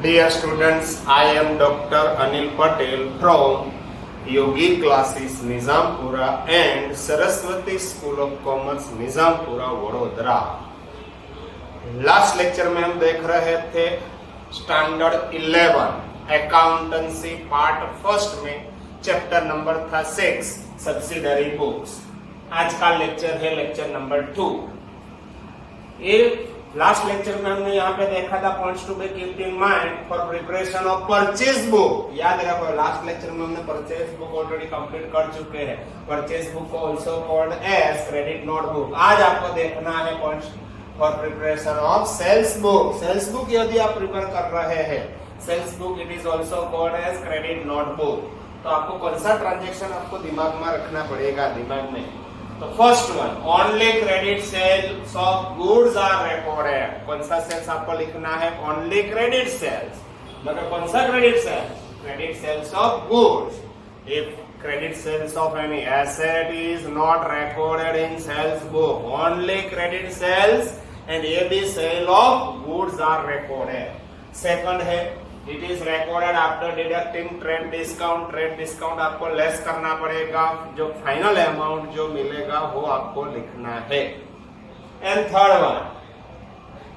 Dear students, I am Dr. Anil Patel from Yogi Classes Nizampura and Saraswati School of Commerce Nizampura Vadodara. Last lecture में हम देख रहे थे standard 11 accountancy part first में chapter number था 6 subsidiary books. आज का लेक्चर है लेक्चर नंबर 2। ये लास्ट लेक्चर में हमने यहाँ पे देखा था points to be kept in mind for preparation of purchase book. याद रखो लास्ट लेक्चर में हमने परचेज बुक ऑलरेडी कंप्लीट कर चुके हैं। परचेज बुक को also called as credit notebook. आज आपको देखना है points for preparation of sales book. Sales book यदि आप प्रिपेयर कर रहे हैं, sales book it is also called as credit notebook. तो आपको कौन सा ट्रांजेक्शन आपको दिमाग में रखना पड़ेगा, दिमाग में। तो first one, only credit sales of goods are recorded. कौन सा सेल्स आपको लिखना है? Only credit sales. मगर कौन सा credit sales? Credit sales of goods. If credit sales of any asset is not recorded in sales book, only credit sales and ये भी sale of goods are recorded. Second है it is recorded after deducting trade discount. Trade discount आपको less करना पड़ेगा, जो final amount जो मिलेगा वो आपको लिखना है। And third one,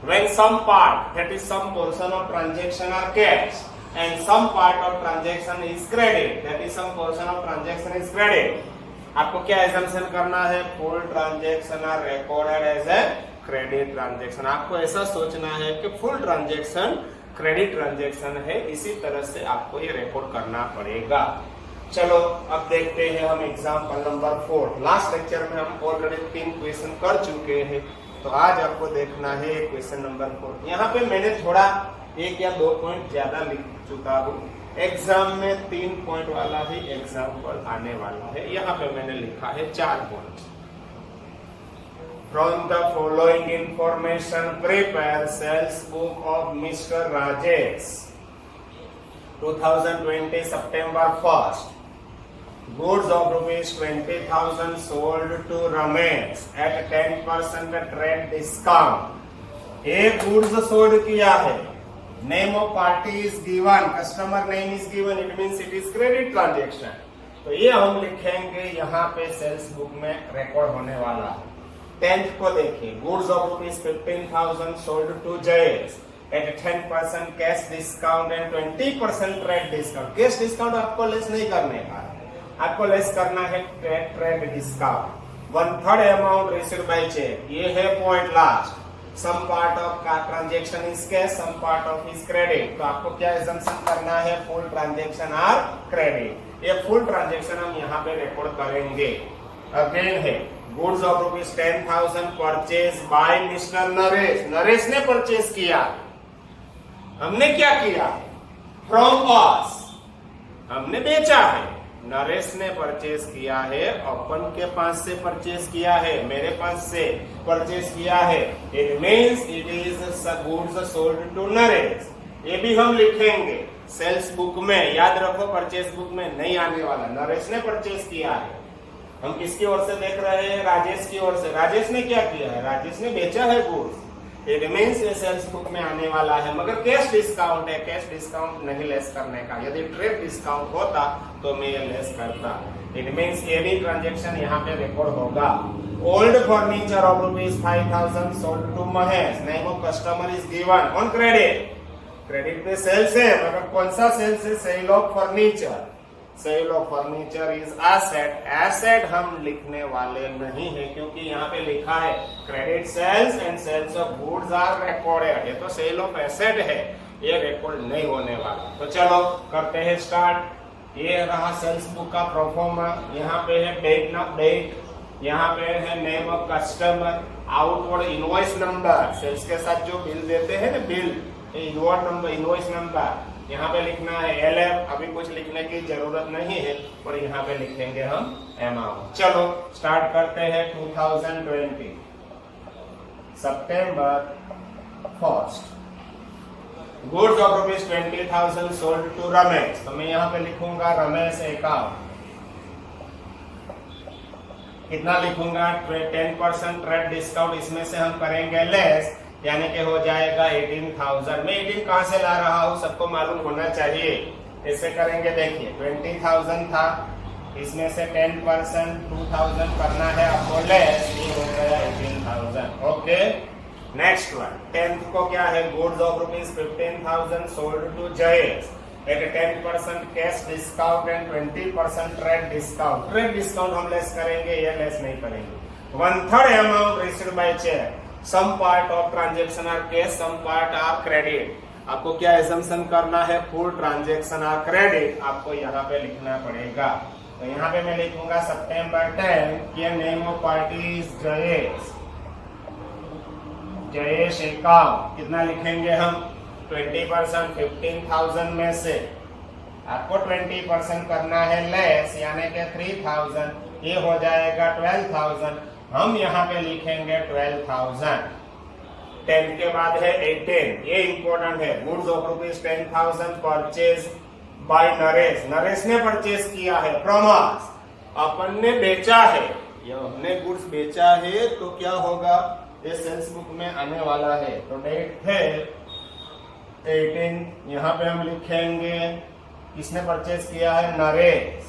when some part that is some portion of transaction are cash and some part of transaction is credit, that is some portion of transaction is credit. आपको क्या assumption करना है? Full transaction are recorded as a credit transaction. आपको ऐसा सोचना है कि full transaction credit transaction है, इसी तरह से आपको ये रिकॉर्ड करना पड़ेगा। चलो अब देखते हैं हम एग्जांपल नंबर 4। लास्ट लेक्चर में हम ऑलरेडी 3 क्वेश्चन कर चुके हैं, तो आज आपको देखना है क्वेश्चन नंबर 4। यहाँ पे मैंने थोड़ा 1 या 2 पॉइंट ज्यादा लिख चुका हूँ। एग्जाम में 3 पॉइंट वाला ही एग्जाम्पल आने वाला है। यहाँ पे मैंने लिखा है 4 point. From the following information, prepare sales book of Mr. Rajesh. 2020 September 1st. Goods of rupees 20,000 sold to Ramesh at 10% trade discount. एक goods sold किया है. Name of party is given. Customer name is given. It means it is credit transaction. तो ये हम लिखेंगे यहाँ पे sales book में रिकॉर्ड होने वाला है। 10th को देखिए, goods of rupees 15,000 sold to Jayesh at 10% cash discount and 20% trade discount. Cash discount आपको लेस नहीं करने का है, आपको लेस करना है trade discount. 1/3 amount received by cheque. ये है point last. Some part of transaction is cash, some part of is credit. तो आपको क्या एजम्पशन करना है? Full transaction are credit. ये फुल ट्रांजेक्शन हम यहाँ पे रिकॉर्ड करेंगे। अगेन है goods of rupees 10,000 purchase by mister Naresh. Naresh ने परचेज किया। हमने क्या किया? फ्रॉम अस, हमने बेचा है। नरेश ने परचेज किया है, अपन के पास से परचेज किया है, मेरे पास से परचेज किया है। It means it is goods sold to Naresh. ये भी हम लिखेंगे सेल्स बुक में। याद रखो परचेज बुक में नहीं आने वाला। नरेश ने परचेज किया है। हम किसकी ओर से देख रहे हैं? राजेश की ओर से। राजेश ने क्या किया है? राजेश ने बेचा है गुड्स। इट मींस ये सेल्स बुक में आने वाला है, मगर कैश डिस्काउंट है। कैश डिस्काउंट नहीं लेस करने का। यदि ट्रेड डिस्काउंट होता तो मैं ये लेस करता। इट मींस ये भी ट्रांजेक्शन यहाँ पे रिकॉर्ड होगा। Old furniture of rupees 5,000 sold to Mahesh. Name of customer is given on credit. Credit पे सेल्स है, मगर कौन सा सेल्स है? Sale of furniture. Sale of furniture is asset. Asset हम लिखने वाले नहीं है, क्योंकि यहाँ पे लिखा है credit sales and sales of goods are recorded. ये तो सेल ऑफ एसेट है, ये रिकॉर्ड नहीं होने वाला। तो चलो करते हैं स्टार्ट। ये रहा सेल्स बुक का प्रोफॉर्मा। यहाँ पे है डेट, यहाँ पे है name of customer, outward invoice number. Sales के साथ जो बिल देते हैं ना, bill invoice number, invoice number यहाँ पे लिखना है LF। अभी कुछ लिखने की जरूरत नहीं है, और यहाँ पे लिखेंगे हम अमाउंट। चलो स्टार्ट करते हैं। 2020 September 1st, goods of rupees 20,000 sold to Ramesh. तो मैं यहाँ पे लिखूंगा रमेश अकाउंट। कितना लिखूंगा? 10% ट्रेड डिस्काउंट। इसमें से हम करेंगे लेस यानी कि हो जाएगा 18,000। मैं 18 कहां से ला रहा हूं सबको मालूम होना चाहिए। ऐसे करेंगे, देखिए 20,000 था, इसमें से 10% 2,000 करना है आपको लेस, ये हो गया 18,000। ओके, नेक्स्ट वन 10th को क्या है, goods of rupees 15,000 sold to Jayesh at 10% cash discount and 20% trade discount. Trade discount हम लेस करेंगे, ये लेस नहीं करेंगे। 1/3 amount received by cheque, some part of transaction are cash, some part are credit. आपको क्या एजम्पशन करना है, फुल ट्रांजेक्शन आर क्रेडिट आपको यहाँ पे लिखना पड़ेगा। तो यहाँ पे मैं लिखूंगा सितंबर 10 के name of party is Jayesh, Jayesh account. कितना लिखेंगे हम, 20% 15,000 में से आपको 20% करना है लेस, यानी कि 3,000, ये हो जाएगा 12,000। हम यहाँ पे लिखेंगे 12,000। 10 के बाद है 18, ये इंपॉर्टेंट है। Goods of rupees 10,000 purchase by Naresh, Naresh ने परचेज किया है फ्रॉम अस, अपन ने बेचा है, ये हमने गुड्स बेचा है, तो क्या होगा, ये सेल्स बुक में आने वाला है। तो डेट है 18, यहाँ पे हम लिखेंगे किसने परचेज किया है, नरेश,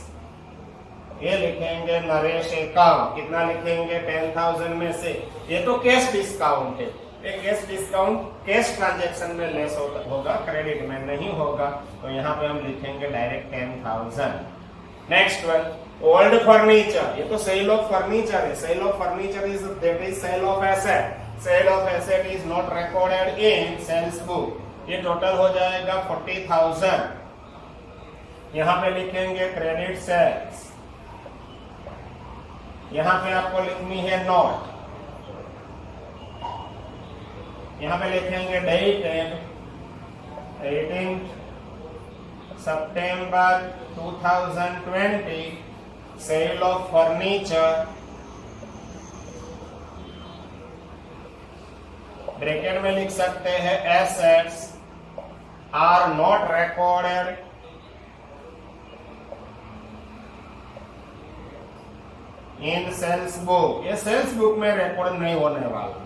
ये लिखेंगे नरेश अकाउंट। कितना लिखेंगे, 10,000 में से, ये तो कैश डिस्काउंट है, ये कैश डिस्काउंट कैश ट्रांजैक्शन में लेस होगा, क्रेडिट में नहीं होगा, तो यहाँ पे हम लिखेंगे direct 10,000। Next one, old furniture, ये तो सेल ऑफ फर्नीचर है। Sale of furniture is that is sale of asset, sale of asset is not recorded in sales book. ये टोटल हो जाएगा 40,000। यहाँ पे लिखेंगे क्रेडिट सेल्स, यहाँ पे आपको लिखनी है नोट, यहाँ पे लिखेंगे डेट 18 सितंबर 2020, सेल ऑफ फर्नीचर, ब्रैकेट में लिख सकते हैं assets are not recorded in sales book, ये सेल्स बुक में रिकॉर्ड नहीं होने वाला।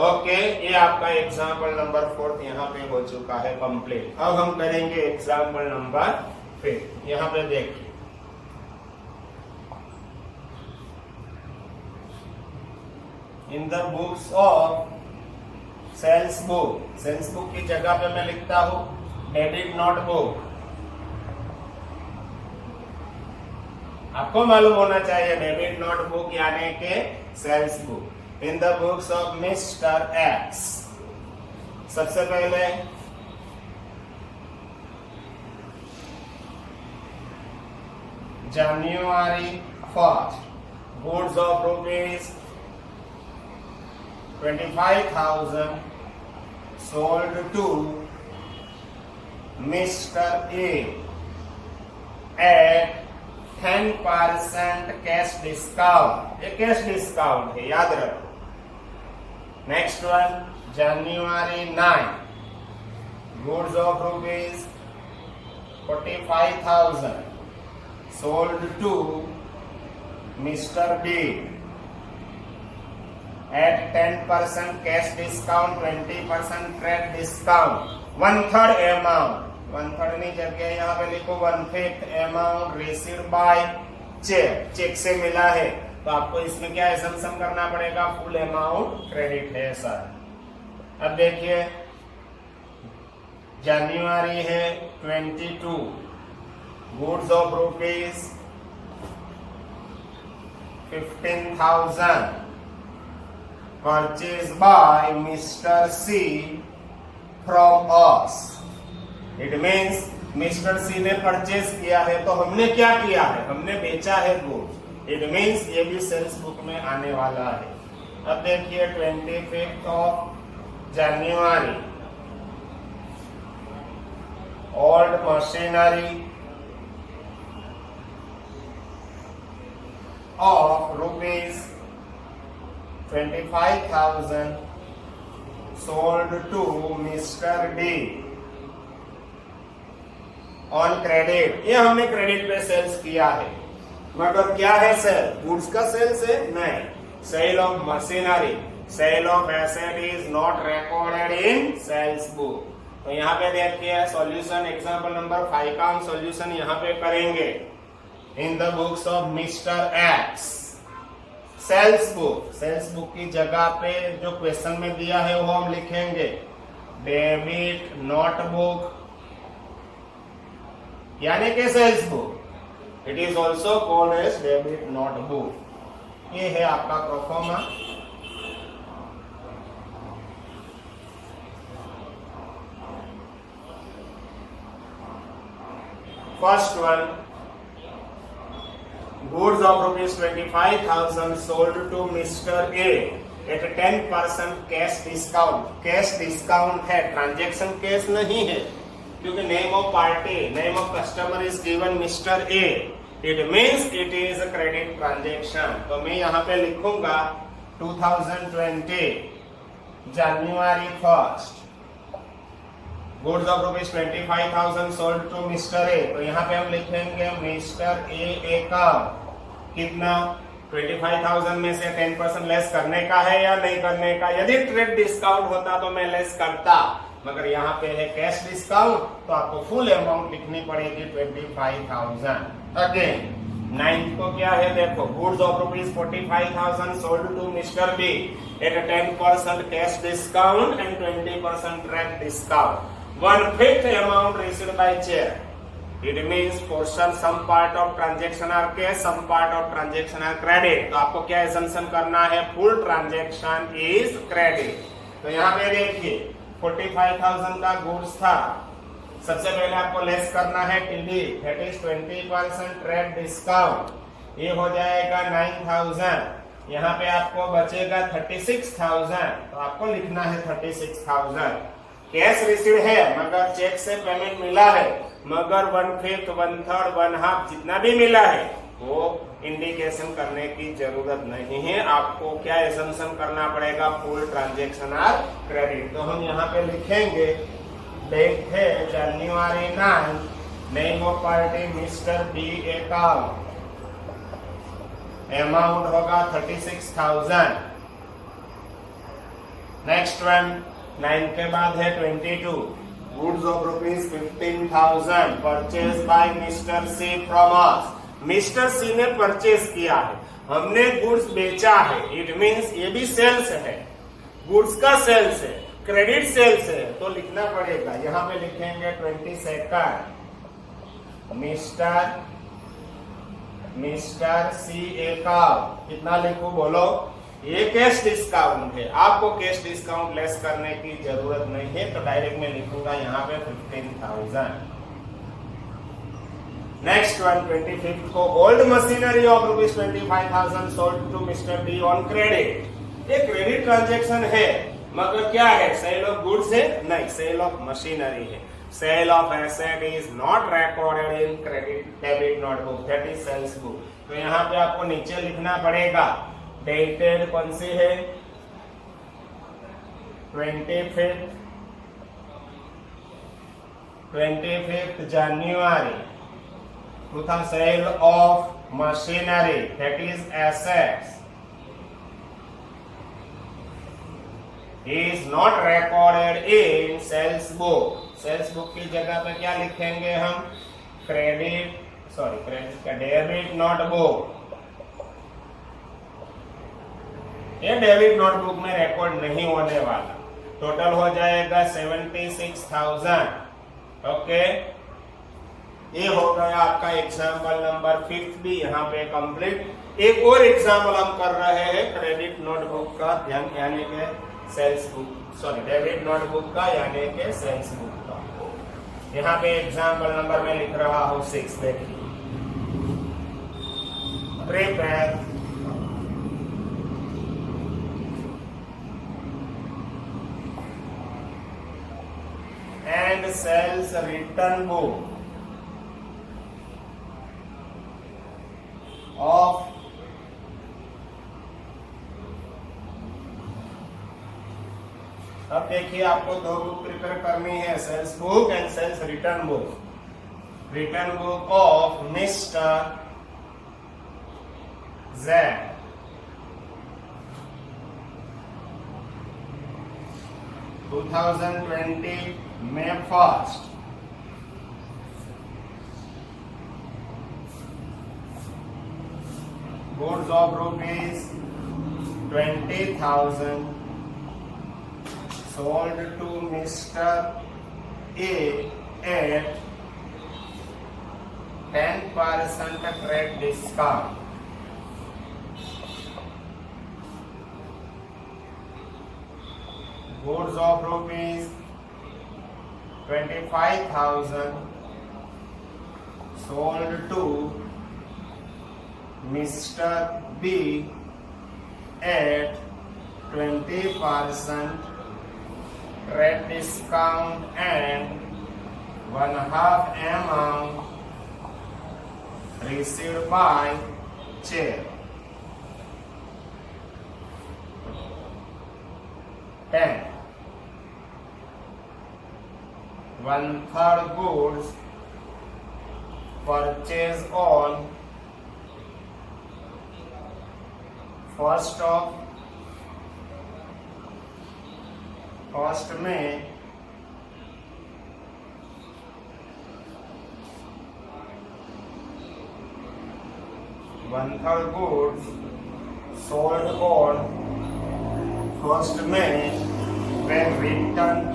ओके, ये आपका एग्जाम्पल नंबर 4 यहाँ पे हो चुका है कंप्लीट। अब हम करेंगे एग्जाम्पल नंबर 5। यहाँ पे देखिए, in the books of sales book, sales book की जगह पे मैं लिखता हूं डेबिट नोट बुक। आपको मालूम होना चाहिए डेबिट नोट बुक यानी के sales book. In the books of mister X, सबसे पहले January 1st, goods of rupees 25,000 sold to Mr. A at 10% cash discount, ये कैश डिस्काउंट है, याद रखो। Next one, January 9, goods of rupees 45,000 sold to Mr. B at 10% cash discount, 20% trade discount, 1/3 amount, 1/3 नहीं जगह यहाँ पे लिखो 1/5 amount received by check, cheque से मिला है, तो आपको इसमें क्या एजम्पशन करना पड़ेगा, फुल अमाउंट क्रेडिट है सर। अब देखिए जनवरी है 22, goods of rupees 15,000 purchase by mister C from us. It means mister C ने परचेज किया है, तो हमने क्या किया है, हमने बेचा है गुड्स। इट मीन्स ये भी सेल्स बुक में आने वाला है। अब देखिए 25 जनवरी, old machinery of rupees 25,000 sold to Mr. D on credit। ये हमने क्रेडिट पे सेल्स किया है, मगर क्या है सेल, गुड्स का सेल्स है नहीं, sale of machinery. Sale of asset is not recorded in sales book. तो यहाँ पे देखिए सॉल्यूशन एग्जांपल नंबर 5 का हम सॉल्यूशन यहाँ पे करेंगे। In the books of mister X, sales book की जगह पे जो क्वेश्चन में दिया है वो हम लिखेंगे डेबिट नोटबुक यानी कि sales book. It is also called as debit notebook. ये है आपका proforma. First one, goods of rupees 25,000 sold to Mr. A at 10% cash discount. Cash discount है, ट्रांजैक्शन कैश नहीं है, क्योंकि name of party, name of customer is given mister A. It means it is a credit transaction. तो मैं यहाँ पे लिखूंगा 2020 January 1st goods of rupees 25,000 sold to mister A. तो यहाँ पे हम लिखेंगे मिस्टर ए का कितना 25,000 में से 10% लेस करने का है या नहीं करने का। यदि ट्रेड डिस्काउंट होता तो मैं लेस करता, मगर यहाँ पे है कैश डिस्काउंट तो आपको फुल अमाउंट लिखनी पड़ेगी 25,000। अगेन 9th को क्या है देखो, goods of rupees 45,000 sold to mister B at 10% cash discount and 20% trade discount. 1/5 amount received by check. It means portion, some part of transaction are cash, some part of transaction are credit. तो आपको क्या assumption करना है, full transaction is credit। तो यहाँ पे देखिए 45,000 का गुड्स था, सबसे पहले आपको लेस करना है TD, that is 20% trade discount. ये हो जाएगा 9,000। यहाँ पे आपको बचेगा 36,000, तो आपको लिखना है 36,000। कैश रिसीव है मगर चेक से पेमेंट मिला है, मगर 1/5, 1/3, 1/2 जितना भी मिला है वो इंडिकेशन करने की जरूरत नहीं है। आपको क्या एसम्पशन करना पड़ेगा, फुल ट्रांजैक्शन आर क्रेडिट। तो हम यहाँ पे लिखेंगे डेट है January 9, name of party mister B account, amount होगा 36,000। नेक्स्ट वन 9 के बाद है 22, goods of rupees 15,000 purchase by mister C from us. Mister C ने परचेज किया है, हमने गुड्स बेचा है, इट मींस ये भी सेल्स है, गुड्स का सेल्स है, क्रेडिट सेल्स है, तो लिखना पड़ेगा। यहाँ पे लिखेंगे 22nd मिस्टर सी अकाउंट। कितना लिखूं बोलो, ये कैश डिस्काउंट है, आपको कैश डिस्काउंट लेस करने की जरूरत नहीं है, तो डायरेक्ट मैं लिखूंगा यहाँ पे 15,000। नेक्स्ट वन 25th को old machinery of rupees 25,000 sold to mister B on credit. ये क्रेडिट ट्रांजैक्शन है, मगर क्या है, सेल ऑफ गुड्स है नहीं, सेल ऑफ मशीनरी है। Sale of asset is not recorded in credit debit notebook, that is sales book. तो यहाँ पे आपको नीचे लिखना पड़ेगा डेटेड कौन सी है 25th January 2000 sale of machinery that is assets is not recorded in sales book. Sales book की जगह पे क्या लिखेंगे हम, क्रेडिट का डेबिट नोटबुक। ये डेबिट नोटबुक में रिकॉर्ड नहीं होने वाला। टोटल हो जाएगा 76,000। ओके, ये हो गया आपका एग्जाम्पल नंबर 5 भी यहाँ पे कंप्लीट। एक और एग्जाम्पल हम कर रहे हैं क्रेडिट नोटबुक का, यानी के सेल्स बुक, डेबिट नोटबुक का यानी के सेल्स बुक का। यहाँ पे एग्जाम्पल नंबर में लिख रहा हूँ 6। देखिए, prepare and sells return book of अब देखिए आपको दो बुक प्रिपेयर करनी है, sales book and sales return book. Return book of mister Z 2020 May 1st. Goods of rupees 20,000 sold to Mr. A at 10% trade discount. Goods of rupees 25,000 sold to Mr. B at 20% trade discount and 1/2 amount received by check. 10. 1/3 goods purchased on 1st May 1/3 goods sold on 1st May when returned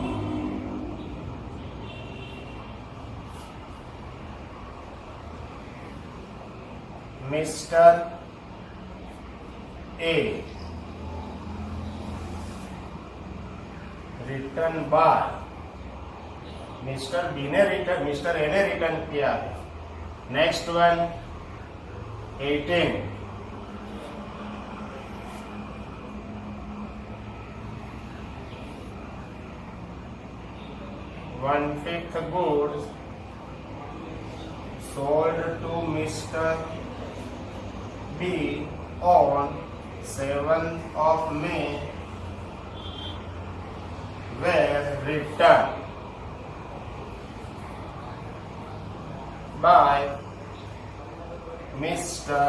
Mr. A return by mister B ने return mister A ने return किया है. Next one 18. 1/5 goods sold to Mr. B on 7th of May were returned by Mr.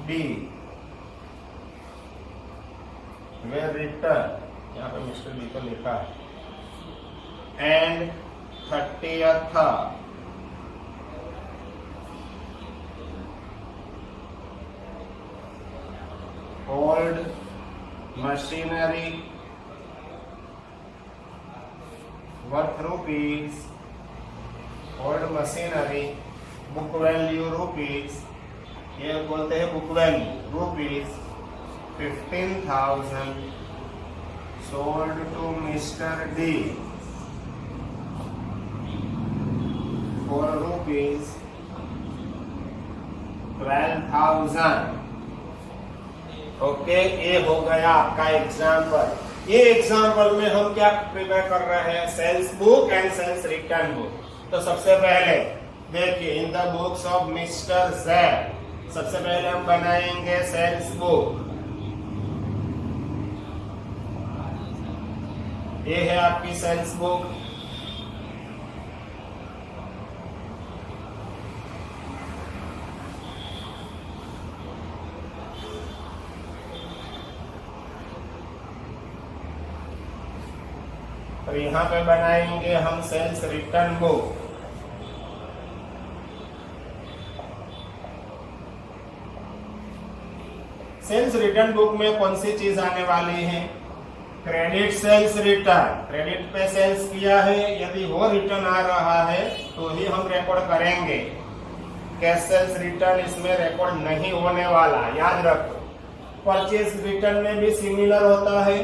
B. were returned, यहाँ पे mister B को लिखा है, and 30th old machinery worth rupees, old machinery book value rupees, ये बोलते हैं book value rupees 15,000 sold to Mr. D for rupees 12,000. Okay, ये हो गया आपका एग्जाम्पल. ये एग्जाम्पल में हम क्या प्रिपेयर कर रहे हैं? Sales book and sales return book. तो सबसे पहले देखिए, in the books of mister Z, सबसे पहले हम बनाएंगे सेल्स बुक. ये है आपकी सेल्स बुक. और यहाँ पे बनाएंगे हम sales return book. Sales return book में कौन सी चीज आने वाली है? Credit sales return. क्रेडिट पे सेल्स किया है, यदि वो रिटर्न आ रहा है तो ही हम रिकॉर्ड करेंगे. कैश सेल्स रिटर्न इसमें रिकॉर्ड नहीं होने वाला, याद रखो. परचेज रिटर्न में भी सिमिलर होता है.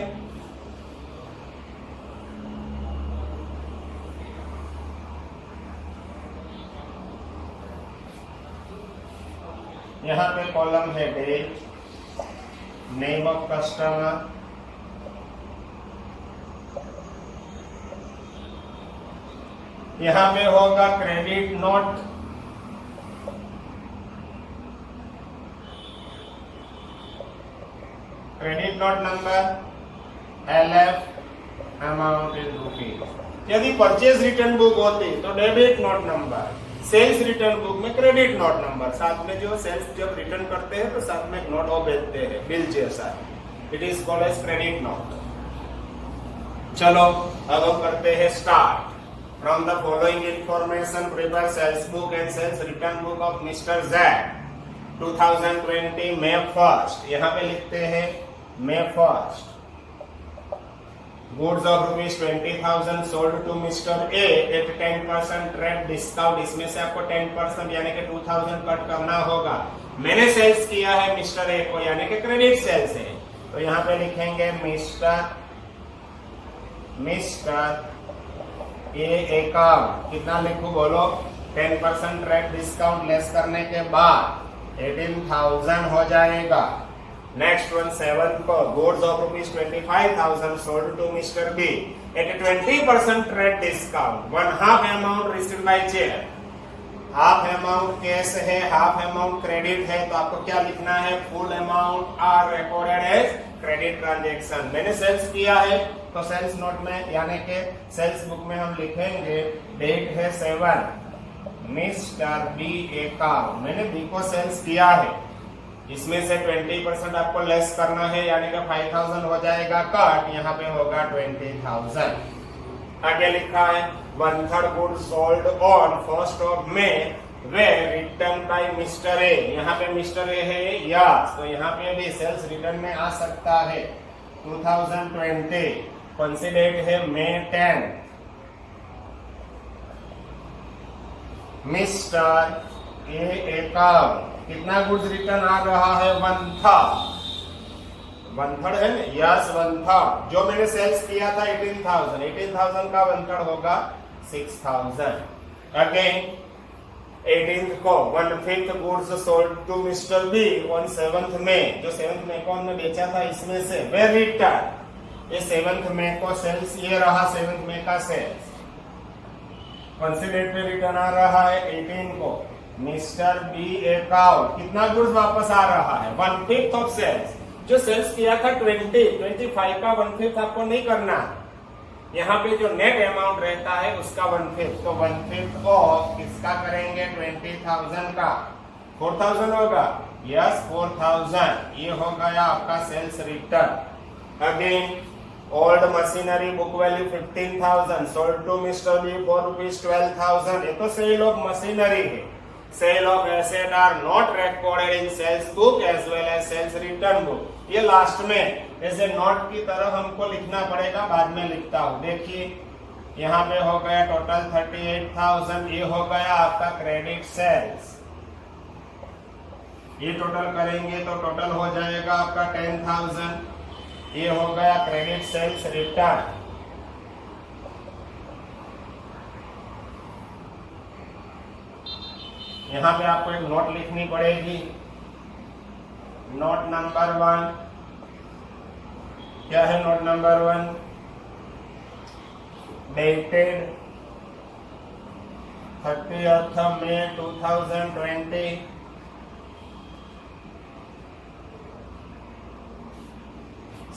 यहाँ पे कॉलम है डेट, नेम ऑफ कस्टमर, यहाँ पे होगा credit note, credit note number, LF, amount is rupees. यदि परचेज रिटर्न बुक होती तो debit note number, sales return book में क्रेडिट नोट नंबर. साथ में जो सेल्स जब रिटर्न करते हैं तो साथ में एक नोट और भेजते हैं बिल जैसा. It is called as credit note. चलो अब हम करते हैं start. From the following information prepare sales book and sales return book of mister Z 2020 May 1st। यहाँ पे लिखते हैं May 1st। Goods of ₹20,000 sold to mister A at 10% trade discount. इसमें से आपको 10% यानी कि 2000 कट करना होगा। मैंने सेल्स किया है मिस्टर A को, यानी कि क्रेडिट सेल्स है। तो यहाँ पे लिखेंगे मिस्टर A अकाउंट। कितना लिखूं बोलो? 10% ट्रेड डिस्काउंट लेस करने के बाद 18,000 हो जाएगा। नेक्स्ट वन 7 को goods of ₹25,000 sold to mister B at 20% trade discount. 1/2 amount received by cheque. Half amount cash है, हाफ अमाउंट क्रेडिट है, तो आपको क्या लिखना है? Full amount are recorded as credit transaction. मैंने सेल्स किया है तो सेल्स नोट में यानी कि सेल्स बुक में हम लिखेंगे डेट है 7 मिस्टर B अकाउंट। मैंने B को सेल्स किया है, इसमें से 20% आपको लेस करना है यानी कि 5,000 हो जाएगा कट, यहाँ पे होगा 20,000। आगे लिखा है 1/3 good sold on 1st of May were return by mister A। यहाँ पे मिस्टर A है यस, तो यहाँ पे भी सेल्स रिटर्न में आ सकता है 2020। कौन सी डेट है? May 10। मिस्टर A अकाउंट कितना गुड्स रिटर्न आ रहा है? 1/3। 1/3 है ना? यस 1/3। जो मैंने सेल्स किया था 18,000 का 1/3 होगा 6,000। अगेन 18th को 1/5 goods sold to mister B on 7th में। जो 7th में को हमने बेचा था इसमें से वे रिटर्न। ये 7th में को सेल्स ये रहा 7th में का सेल्स। कौन सी डेट पे रिटर्न आ रहा है? 18 को मिस्टर B अकाउंट कितना गुड्स वापस आ रहा है? 1/5 ऑफ सेल्स। जो सेल्स किया था 25 का 1/5 आपको नहीं करना। यहाँ पे जो नेट अमाउंट रहता है उसका 1/5, तो 1/5 ऑफ किसका करेंगे? 20,000 का 4,000 होगा। यस 4,000। ये हो गया आपका sales return. Again old machinery book value 15,000 sold to mister B for ₹12,000। ये तो सेल ऑफ मशीनरी है। Sale of asset are not recorded in sales book as well as sales return book. ये last में ऐसे note की तरह हमको लिखना पड़ेगा, बाद में लिखता हूं। देखिए यहाँ पे हो गया टोटल 38,000। ये हो गया आपका क्रेडिट सेल्स। ये टोटल करेंगे तो टोटल हो जाएगा आपका 10,000। ये हो गया क्रेडिट सेल्स रिटर्न। यहाँ पे आपको एक नोट लिखनी पड़ेगी। नोट नंबर 1 क्या है? Note number 1 dated 30th May 2020।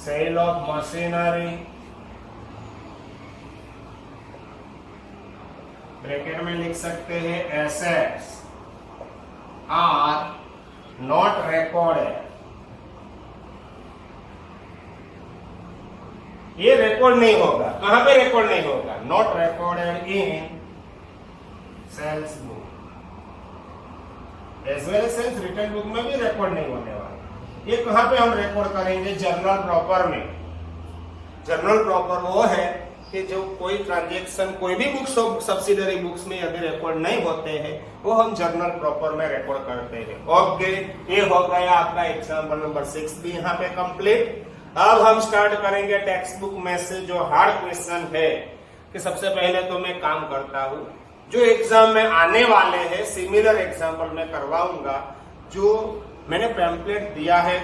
Sale of machinery bracket में लिख सकते हैं एसेट्स आर नॉट रिकॉर्डेड। ये रिकॉर्ड नहीं होगा। कहां पे रिकॉर्ड नहीं होगा? Not recorded in sales book as well as sales return book में भी रिकॉर्ड नहीं होने वाला। ये कहां पे हम रिकॉर्ड करेंगे? जर्नल प्रॉपर में। जर्नल प्रॉपर वो है कि जो कोई ट्रांजेक्शन कोई भी बुक्स सब्सिडरी बुक्स में यदि रिकॉर्ड नहीं होते हैं वो हम जर्नल प्रॉपर में रिकॉर्ड करते हैं। ओके, ये हो गया आपका एग्जाम्पल नंबर 6 भी यहाँ पे कंप्लीट। अब हम स्टार्ट करेंगे टेक्स्ट बुक में से जो हार्ड क्वेश्चन है। कि सबसे पहले तो मैं काम करता हूँ जो एग्जाम में आने वाले हैं सिमिलर एग्जाम्पल में करवाऊंगा। जो मैंने पैम्पलेट दिया है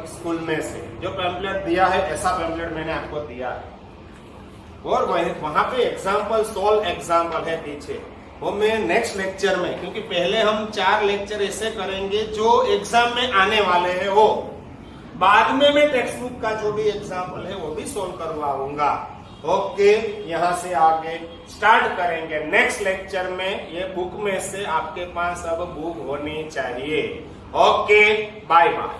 स्कूल में से, जो पैम्पलेट दिया है ऐसा पैम्पलेट मैंने आपको दिया है और वहां पे एग्जाम्पल सोल्व एग्जाम्पल है पीछे। वो मैं नेक्स्ट लेक्चर में, क्योंकि पहले हम 4 लेक्चर ऐसे करेंगे जो एग्जाम में आने वाले हैं, वो बाद में मैं टेक्स्ट बुक का जो भी एग्जाम्पल है वो भी सोल्व करवाऊंगा। ओके, यहाँ से आगे स्टार्ट करेंगे नेक्स्ट लेक्चर में। ये बुक में से आपके पास अब बुक होनी चाहिए। Okay, bye bye.